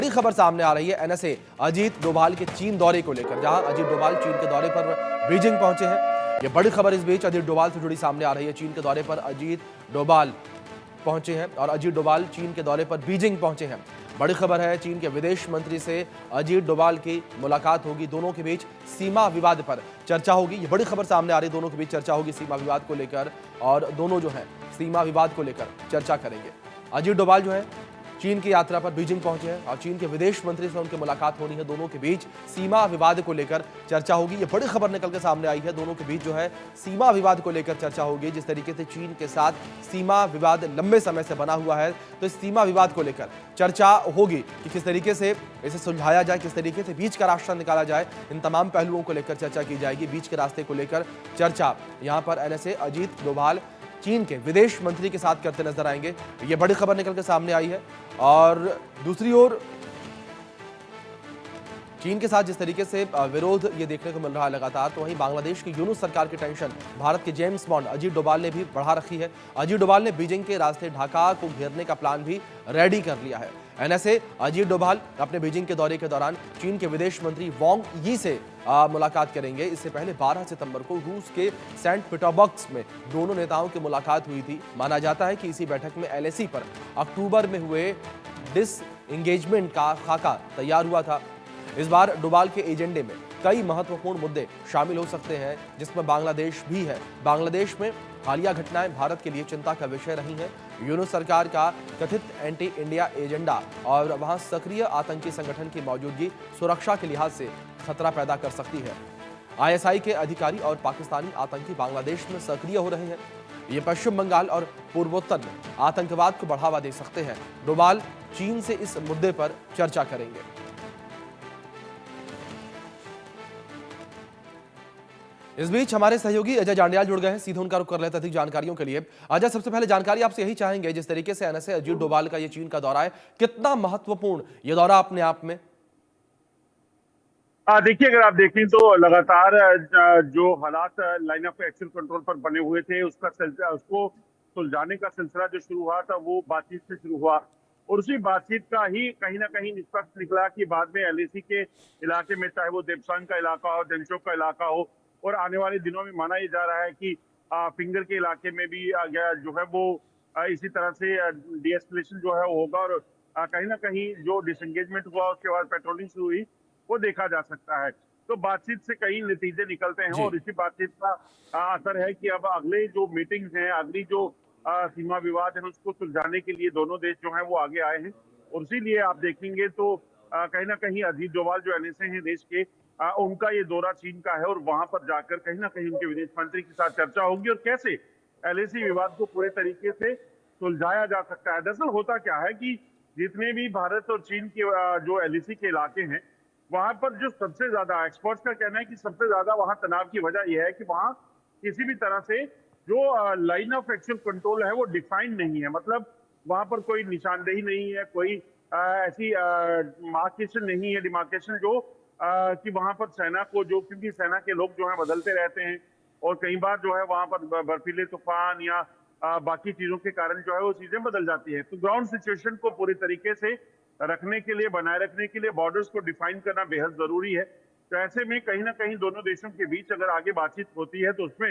बड़ी खबर सामने आ रही है एनएसए अजीत डोभाल के चीन दौरे को लेकर, जहां अजीत डोभाल चीन के दौरे पर बीजिंग पहुंचे हैं। ये बड़ी खबर इस बीच अजीत डोभाल से जुड़ी सामने आ रही है। चीन के दौरे पर अजीत डोभाल पहुंचे हैं और अजीत डोभाल चीन के दौरे पर बीजिंग पहुंचे हैं। बड़ी खबर है, चीन के विदेश मंत्री से अजीत डोभाल की मुलाकात होगी। दोनों के बीच सीमा विवाद पर चर्चा होगी। ये बड़ी खबर सामने आ रही है, दोनों के बीच चर्चा होगी सीमा विवाद को लेकर और दोनों जो है सीमा विवाद को लेकर चर्चा करेंगे। अजीत डोभाल जो है चीन की यात्रा पर बीजिंग पहुंचे हैं और चीन के विदेश मंत्री से उनकी मुलाकात होनी है। दोनों के बीच सीमा विवाद को लेकर चर्चा होगी। ये बड़ी खबर निकल के सामने आई है, दोनों के बीच जो है सीमा विवाद को लेकर चर्चा होगी। जिस तरीके से चीन के साथ सीमा विवाद लंबे समय से बना हुआ है, तो इस सीमा विवाद को लेकर चर्चा होगी कि किस तरीके से इसे सुलझाया जाए, किस तरीके से बीच का रास्ता निकाला जाए। इन तमाम पहलुओं को लेकर चर्चा की जाएगी। बीच के रास्ते को लेकर चर्चा यहाँ पर एनएसए अजीत डोभाल चीन के विदेश मंत्री के साथ करते नजर आएंगे। ये बड़ी खबर निकल के सामने आई है। और दूसरी ओर चीन के साथ जिस तरीके से विरोध ये देखने को मिल रहा है लगातार, तो वहीं बांग्लादेश की यूनुस सरकार की टेंशन भारत के जेम्स बॉन्ड अजीत डोभाल ने भी बढ़ा रखी है। अजीत डोभाल ने बीजिंग के रास्ते ढाका को घेरने का प्लान भी रेडी कर लिया है। एनएसए अजीत डोभाल अपने बीजिंग के दौरे के दौरान चीन के विदेश मंत्री वांग यी से मुलाकात करेंगे। इससे पहले 12 सितंबर को रूस के सेंट पीटर्सबर्ग में दोनों नेताओं की मुलाकात हुई थी। माना जाता है कि इसी बैठक में एलएसी पर अक्टूबर में हुए डिसएंगेजमेंट का खाका तैयार हुआ था। इस बार डोभाल के एजेंडे में कई महत्वपूर्ण मुद्दे शामिल हो सकते हैं, जिसमें बांग्लादेश भी है। बांग्लादेश में हालिया घटनाएं भारत के लिए चिंता का विषय रही हैं। यूनुस सरकार का कथित एंटी इंडिया एजेंडा और वहां सक्रिय आतंकी संगठन की मौजूदगी सुरक्षा के लिहाज से खतरा पैदा कर सकती है। आईएसआई के अधिकारी और पाकिस्तानी आतंकी बांग्लादेश में सक्रिय हो रहे हैं। ये पश्चिम बंगाल और पूर्वोत्तर में आतंकवाद को बढ़ावा दे सकते हैं। डोभाल चीन से इस मुद्दे पर चर्चा करेंगे। इस बीच हमारे सहयोगी अजय जांडियाल जुड़ गए हैं, सीधे उनका रुख कर लेते हैं अधिक जानकारियों के लिए। अजय, सबसे पहले जानकारी आपसे यही चाहेंगे, जिस तरीके से एनएसए अजीत डोभाल का ये चीन का दौरा है, कितना महत्वपूर्ण ये दौरा अपने आप में? देखिए, अगर आप देखें तो लगातार जो हालात लाइन ऑफ एक्शन कंट्रोल पर बने हुए थे, उसको सुलझाने का सिलसिला जो शुरू हुआ था वो बातचीत से शुरू हुआ और उसी बातचीत का ही कहीं ना कहीं निष्पक्ष निकला कि बाद में एलएसी के इलाके में, चाहे वो देपसांग का इलाका हो, डेमचोक का इलाका हो, और आने वाले दिनों में माना ये जा रहा है कि फिंगर के इलाके में भी जो है वो इसी तरह से डीएस्केलेशन जो है वो होगा और कहीं ना कहीं जो डिसएंगेजमेंट हुआ उसके बाद पेट्रोलिंग शुरू हुई वो देखा जा सकता है। तो बातचीत से कई नतीजे निकलते हैं और इसी बातचीत का असर है कि अब अगले जो मीटिंग्स हैं, अगली जो सीमा विवाद है, उसको सुलझाने के लिए दोनों देश जो हैं वो आगे आए हैं। और इसीलिए आप देखेंगे तो कहीं ना कहीं अजीत डोभाल जो एनएसए हैं देश के, उनका ये दौरा चीन का है और वहां पर जाकर कहीं ना कहीं उनके विदेश मंत्री के साथ चर्चा होगी और कैसे एलएसी विवाद को पूरे तरीके से सुलझाया जा सकता है। दरअसल होता क्या है कि जितने भी भारत और चीन के जो एलएसी के इलाके हैं, वहां पर जो सबसे ज्यादा एक्सपर्ट्स का कहना है कि सबसे ज्यादा वहां तनाव की वजह यह है कि वहां किसी भी तरह से जो लाइन ऑफ एक्शन कंट्रोल है वो डिफाइंड नहीं है। मतलब वहां पर कोई निशानदेही नहीं है, कोई ऐसी मार्केशन नहीं है, डिमार्केशन जो कि वहां पर सेना को, जो क्योंकि सेना के लोग जो है बदलते रहते हैं और कई बार जो है वहां पर बर्फीले तूफान या बाकी चीजों के कारण जो है वो चीजें बदल जाती है। तो ग्राउंड सिचुएशन को पूरी तरीके से रखने के लिए, बनाए रखने के लिए बॉर्डर्स को डिफाइन करना बेहद जरूरी है। तो ऐसे में कहीं ना कहीं दोनों देशों के बीच अगर आगे बातचीत होती है तो उसमें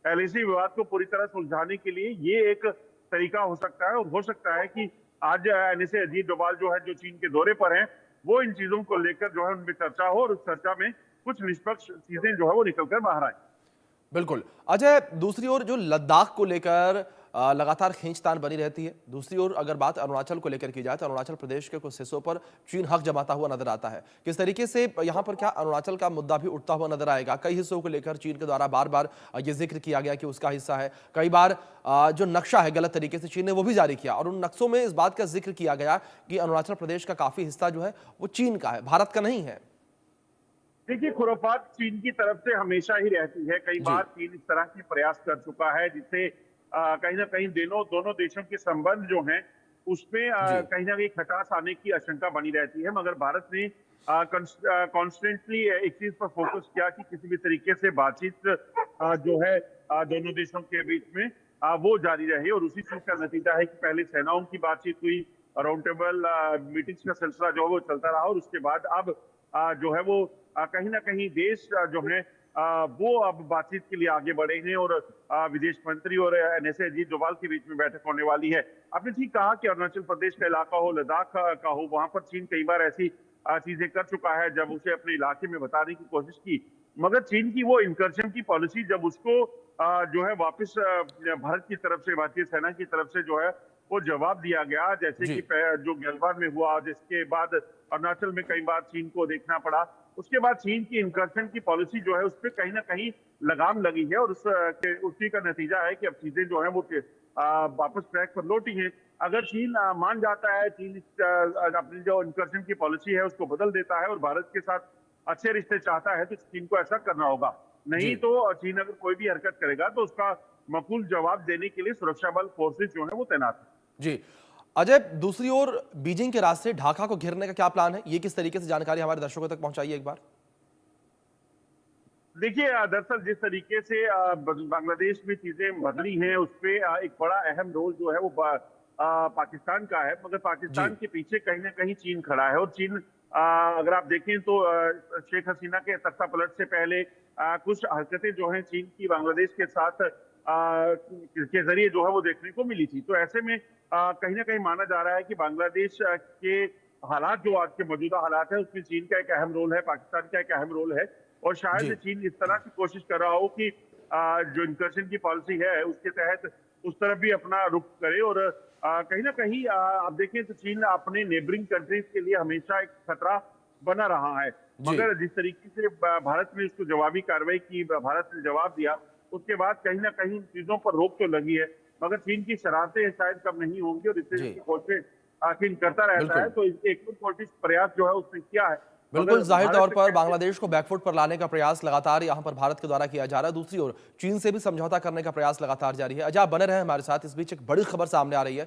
एलएसी विवाद को पूरी तरह सुलझाने के लिए ये एक तरीका हो सकता है और हो सकता है कि आज एनएसए अजीत डोभाल जो है जो चीन के दौरे पर हैं, वो इन चीजों को लेकर जो है उनमें चर्चा हो और उस चर्चा में कुछ निष्पक्ष चीजें जो है वो निकलकर बाहर आए। बिल्कुल। अजय, दूसरी ओर जो लद्दाख को लेकर लगातार खींचतान बनी रहती है, दूसरी ओर अगर बात अरुणाचल को लेकर की जाए तो अरुणाचल प्रदेश के कुछ हिस्सों पर चीन हक जमाता हुआ नजर आता है। किस तरीके से यहाँ पर क्या अरुणाचल का मुद्दा भी उठता हुआ नजर आएगा? कई हिस्सों को लेकर चीन के द्वारा बार बार ये जिक्र किया गया कि उसका हिस्सा है। कई बार जो नक्शा है गलत तरीके से चीन ने वो भी जारी किया और उन नक्शों में इस बात का जिक्र किया गया कि अरुणाचल प्रदेश का काफी हिस्सा जो है वो चीन का है, भारत का नहीं है। देखिए, खुरापात चीन की तरफ से हमेशा ही रहती है। कई बार चीन इस तरह के प्रयास कर चुका है जिससे कहीं ना कहीं दोनों देशों के संबंध जो हैं उसमें कहीं ना कहीं खटास आने की आशंका बनी रहती है। मगर भारत ने कॉन्स्टेंटली एक चीज पर फोकस किया कि किसी भी तरीके से बातचीत जो है दोनों देशों के बीच में वो जारी रहे और उसी चीज का नतीजा है कि पहले सेनाओं की बातचीत हुई, राउंड टेबल मीटिंग्स का सिलसिला जो है वो चलता रहा, और उसके बाद अब जो है वो कहीं ना कहीं देश जो है वो अब बातचीत के लिए आगे बढ़े हैं, और विदेश मंत्री और एनएसए अजीत डोभाल के बीच में बैठक होने वाली है। आपने ठीक कहा कि अरुणाचल प्रदेश का इलाका हो, लद्दाख का हो, वहां पर चीन कई बार ऐसी चीजें कर चुका है जब उसे अपने इलाके में बताने की कोशिश की, मगर चीन की वो इंकर्शन की पॉलिसी जब उसको जो है वापस भारत की तरफ से, भारतीय सेना की तरफ से जो है वो जवाब दिया गया, जैसे जी। कि जो गलवान में हुआ, जिसके बाद अरुणाचल में कई बार चीन को देखना पड़ा, उसके बाद चीन की इंकर्शन की पॉलिसी जो है उस पर कहीं ना कहीं लगाम लगी है, और उसी का नतीजा है कि अब चीजें जो है वो वापस ट्रैक पर लौटी हैं। अगर चीन मान जाता है, चीन अपनी जो इंकर्शन की पॉलिसी है उसको बदल देता है और भारत के साथ अच्छे रिश्ते चाहता है, तो चीन को ऐसा करना होगा। नहीं जी। तो चीन अगर कोई भी हरकत करेगा तो उसका मकूल जवाब देने के लिए सुरक्षा बल फोर्सेज जो है वो तैनात है। जी। अजय, दूसरी ओर बीजिंग के रास्ते ढाका को घेरने का क्या प्लान है? ये किस तरीके से जानकारी हमारे दर्शकों तक पहुंचाइए एक बार। देखिए, दरअसल जिस तरीके से बांग्लादेश में चीजें बदली हैं, उसपे एक बड़ा अहम रोल जो है वो पाकिस्तान का है, मगर जी। पाकिस्तान के पीछे कहीं ना कहीं चीन खड़ा है, और चीन अगर आप देखें तो शेख हसीना के तख्ता पलट से पहले कुछ हरकतें जो हैं चीन की बांग्लादेश के साथ के जरिए जो है वो देखने को मिली थी। तो ऐसे में कहीं ना कहीं माना जा रहा है कि बांग्लादेश के हालात, जो आज के मौजूदा हालात है, उसमें चीन का एक अहम रोल है, पाकिस्तान का एक अहम रोल है, और शायद जी। चीन इस तरह की कोशिश कर रहा हो कि जो इंकर्शन की पॉलिसी है उसके तहत उस तरफ भी अपना रुख करे, और कहीं ना कहीं आप देखें तो चीन अपने नेबरिंग कंट्रीज के लिए हमेशा एक खतरा बना रहा है, जी। मगर जिस तरीके से भारत ने उसको जवाबी कार्रवाई की, भारत ने जवाब दिया, उसके बाद कहीं ना कहीं चीजों पर रोक तो लगी है, मगर चीन की शरारतें शायद कम नहीं होंगी, और इस तरह जी। की कोशिश चीन करता रहता है। बिल्कुल। तो एक कोशिश प्रयास जो है उसने किया है, बिल्कुल, मगर जाहिर भारत तौर से पर कैसे बांग्लादेश को बैकफुट पर लाने का प्रयास लगातार यहां पर भारत के द्वारा किया जा रहा है। दूसरी ओर चीन से भी समझौता करने का प्रयास लगातार जारी है। अजय, आप बने रहे हमारे साथ। इस बीच एक बड़ी खबर सामने आ रही है